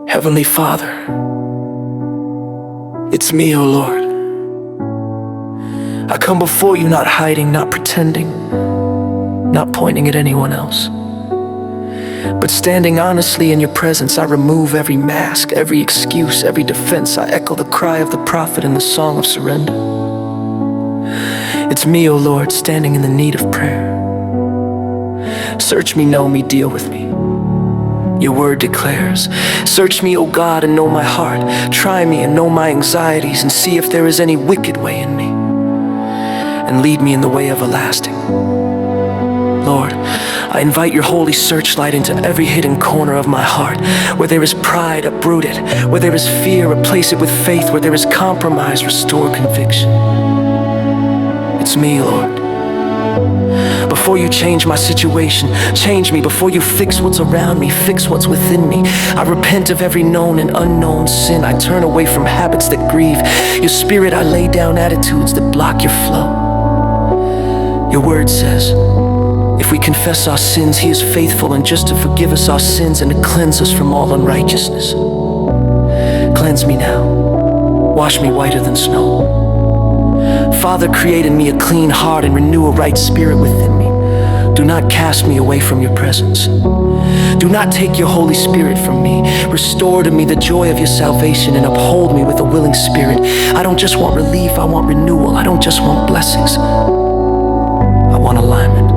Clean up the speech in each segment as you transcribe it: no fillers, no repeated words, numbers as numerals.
Heavenly Father, it's me, O Lord. I come before you not hiding, not pretending, not pointing at anyone else, but standing honestly in your presence. I remove every mask, every excuse, every defense. I echo the cry of the prophet in the song of surrender. It's me, O Lord, standing in the need of prayer. Search me, know me, deal with me. Your word declares, search me, O God, and know my heart. Try me and know my anxieties, and see if there is any wicked way in me, and lead me in the way everlasting. Lord, I invite your holy searchlight into every hidden corner of my heart. Where there is pride, uproot it. Where there is fear, replace it with faith. Where there is compromise, restore conviction. It's me, Lord. Before you change my situation, change me. Before you fix what's around me, fix what's within me. I repent of every known and unknown sin. I turn away from habits that grieve your spirit. I lay down attitudes that block your flow. Your word says, if we confess our sins, he is faithful and just to forgive us our sins and to cleanse us from all unrighteousness. Cleanse me now. Wash me whiter than snow. Father, create in me a clean heart and renew a right spirit within me. Do not cast me away from your presence. Do not take your Holy Spirit from me. Restore to me the joy of your salvation and uphold me with a willing spirit. I don't just want relief, I want renewal. I don't just want blessings, I want alignment.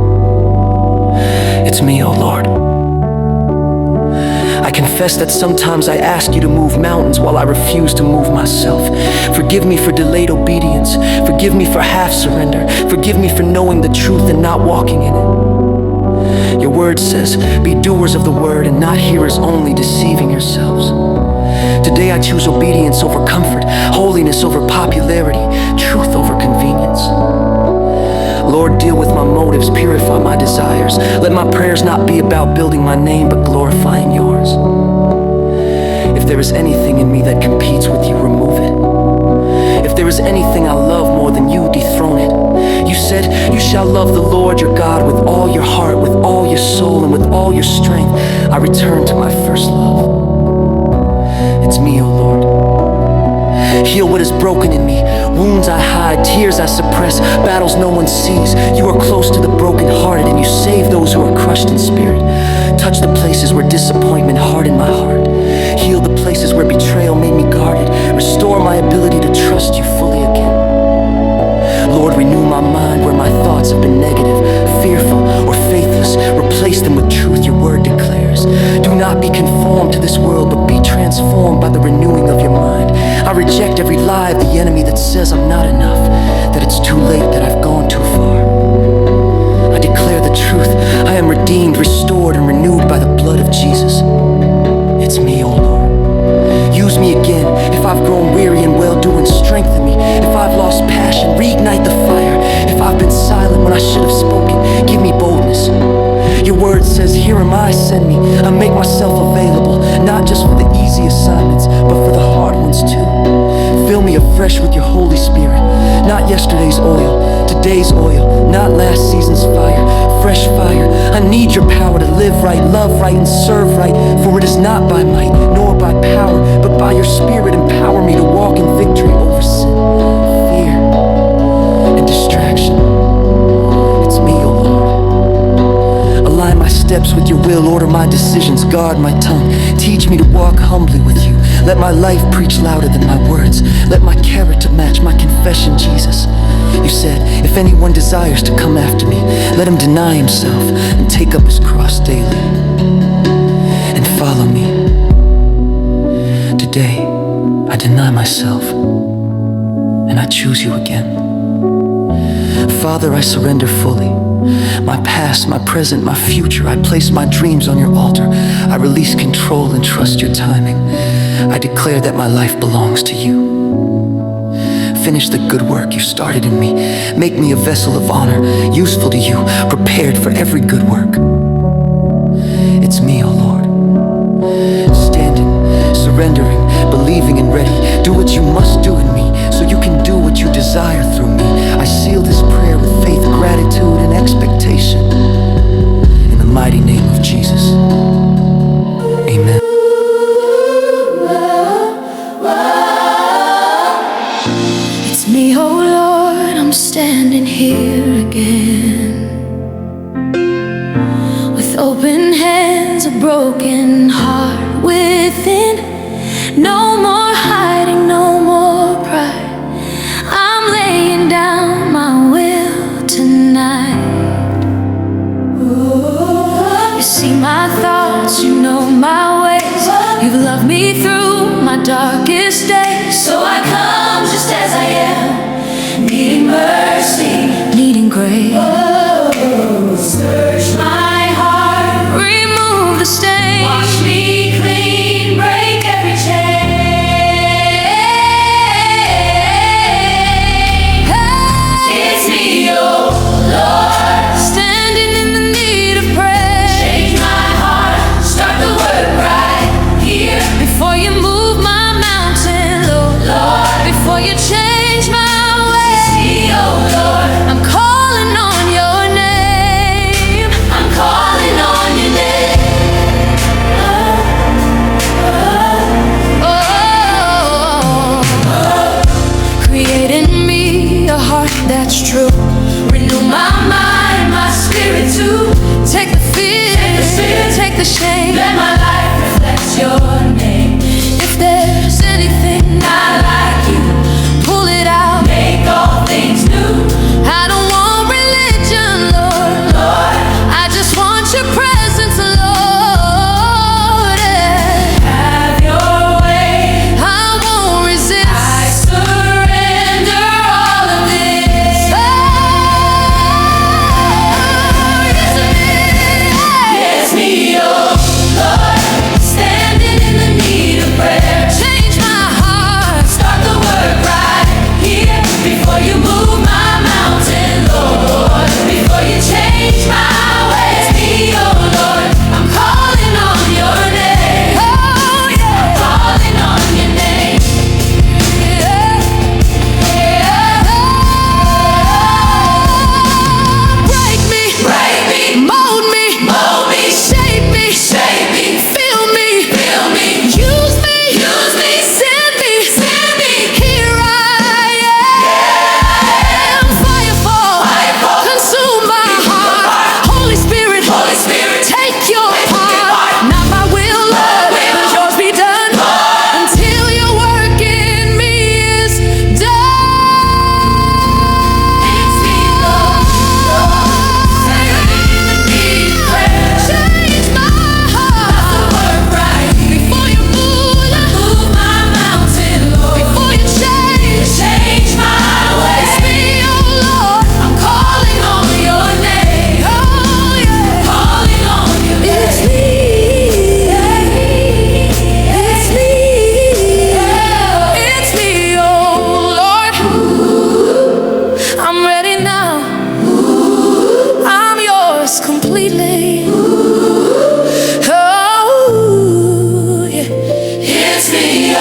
It's me, O Lord. I confess that sometimes I ask you to move mountains while I refuse to move myself. Forgive me for delayed obedience. Forgive me for half surrender. Forgive me for knowing the truth and not walking in it. Your word says, be doers of the word and not hearers only, deceiving yourselves. Today I choose obedience over comfort, holiness over popularity, truth over convenience. Lord, deal with my motives, purify my desires. Let my prayers not be about building my name, but glorifying yours. If there is anything in me that competes with you, remove it. If there is anything I love more than you, dethrone it. You said, you shall love the Lord your God with all your heart, with all your soul, and with all your strength. I return to my first love. It's me, O Lord. Heal what is broken in me. Wounds I hide, tears I suppress, battles no one sees. You are close to the brokenhearted, and you save those who are crushed in spirit. Touch the places where disappointment hardened my heart. Heal the places where betrayal made me guarded. Restore my ability to trust you fully again. Lord, renew my mind where my thoughts have been negative, fearful, or faithless. Replace them with truth your word declares. Do not be conformed to this world, but be transformed by the renewing of your mind. I reject every lie of the enemy that says I'm not enough, that it's too late, that I've gone too far. I declare the truth. I am redeemed, restored, and renewed by the blood of Jesus. It's me, O Lord. Use me again. If I've grown weary in well-doing, strengthen me. If I've lost passion, reignite the fire. If I've been silent when I should have spoken, give me boldness. Your word says, here am I, send me. I make myself available, not just for the easy assignments, but for the hard ones too. Fill me afresh with your Holy Spirit. Not yesterday's oil, today's oil, not last season's fire. Fresh fire. I need your power to live right, love right, and serve right. For it is not by might, nor by power, but by your Spirit. Empower me to walk in victory over sin, fear, and distraction. It's me, O Lord. Align my steps with your will, order my decisions, guard my tongue. Teach me to walk humbly with you. Let my life preach louder than my words. Let my character match my confession, Jesus. You said, if anyone desires to come after me, let him deny himself and take up his cross daily and follow me. Today, I deny myself and I choose you again. Father, I surrender fully. My past, my present, my future, I place my dreams on your altar. I release control and trust your timing. I declare that my life belongs to you. Finish the good work you started in me. Make me a vessel of honor, useful to you, prepared for every good work. It's me, O Lord. Standing, surrendering, believing and ready. Do what you must do in me, so you can do what you desire through me. I seal this prayer with faith, gratitude, and expectation. In the mighty name of Jesus. Amen. hands, a broken heart within. No more hiding, no more pride. I'm laying down my will tonight. You see my thoughts, you know my ways. You've loved me through my darkest days. So I come just as I am, needing mercy, needing grace. Search my heart, remove the stain, wash me clean, break every chain. It's me, oh Lord, standing in the need of prayer. Change my heart, start the work right here. Before you move my mountain, Lord, before you change my way. It's me, oh Lord, I'm calling on your name. I'm calling on your name. Create in me a heart that's true. Renew my mind, my spirit too. Take the fear, take the shame. Let my life reflect your name. If there's anything not like you, pull it out, make all things new. I don't want religion, Lord, I just want your presence, Lord. Have your way, I won't resist. I surrender all of this. It's me, oh Lord, standing in the need of prayer. Change my heart, start the work right here. Before you move my mountain, Lord, before you change my way. It's me, oh Lord, I'm calling on your name. Oh yeah, I'm calling on your name. Break me, mold me, shape me, fill me, use me, send me. Here I am. Fire fall, consume my heart. Holy Spirit, take your part. Not my will, Lord, but yours be done. Until your work in me is done. It's me, Lord, standing in the need of prayer. Change my heart, work right before you move my mountain, Lord. Before you change my way. It's me, oh Lord, I'm calling on your name. Oh yeah, calling on your name. It's me, oh Lord. I'm ready now. I'm yours completely. Oh yeah. It's me, oh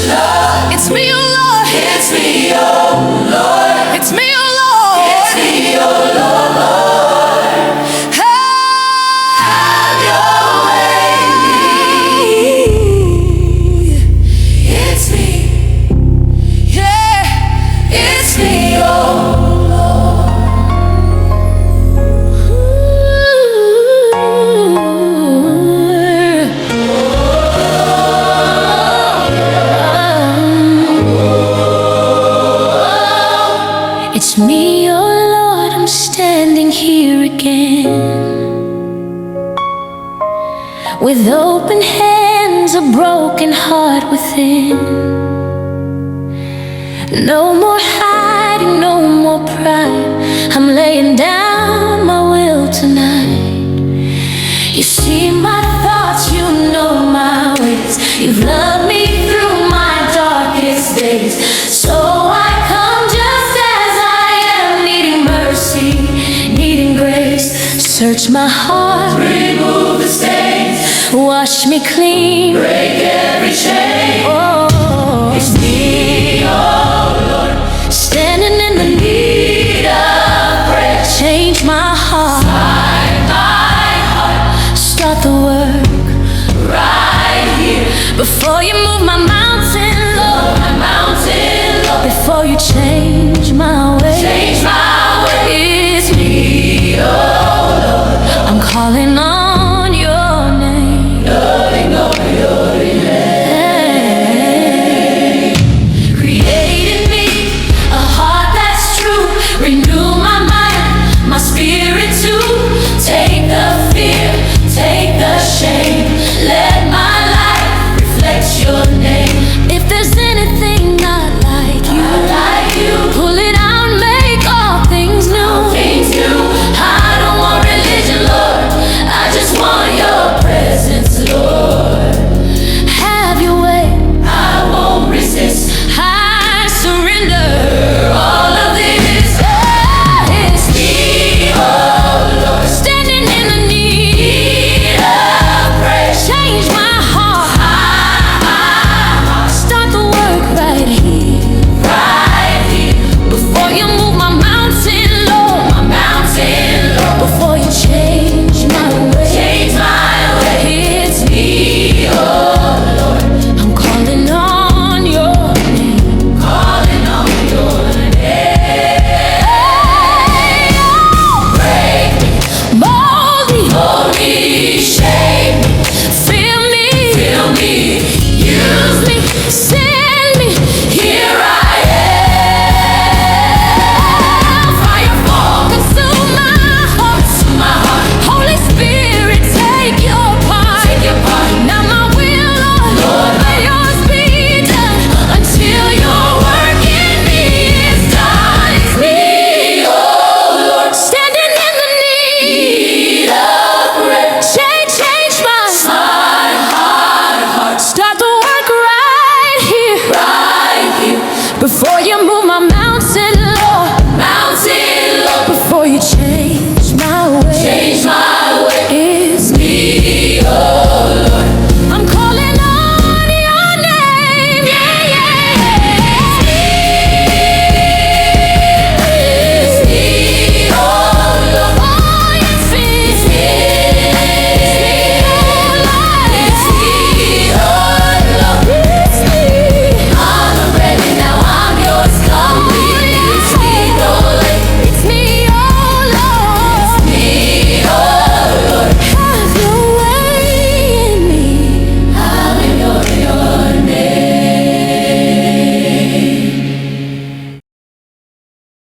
Lord. It's me, oh Lord. It's me, oh Lord. It's me, oh Lord. It's me, oh Lord. Have your way. It's me. Yeah, it's me, oh It's me, oh Lord, I'm standing here again, with open hands, a broken heart within. No more hiding, no more pride. I'm laying down my will tonight. You see my thoughts, you know my ways. You've loved me through my darkest days. So I come just as I am, needing mercy, needing grace. Search my heart, remove the stains, wash me clean, break every chain. Oh, it's me, oh Lord, standing in the need of prayer. Change my heart, start the work right here. Before you move my mountain, Lord, before you change my way. It's me, oh Lord, I'm calling on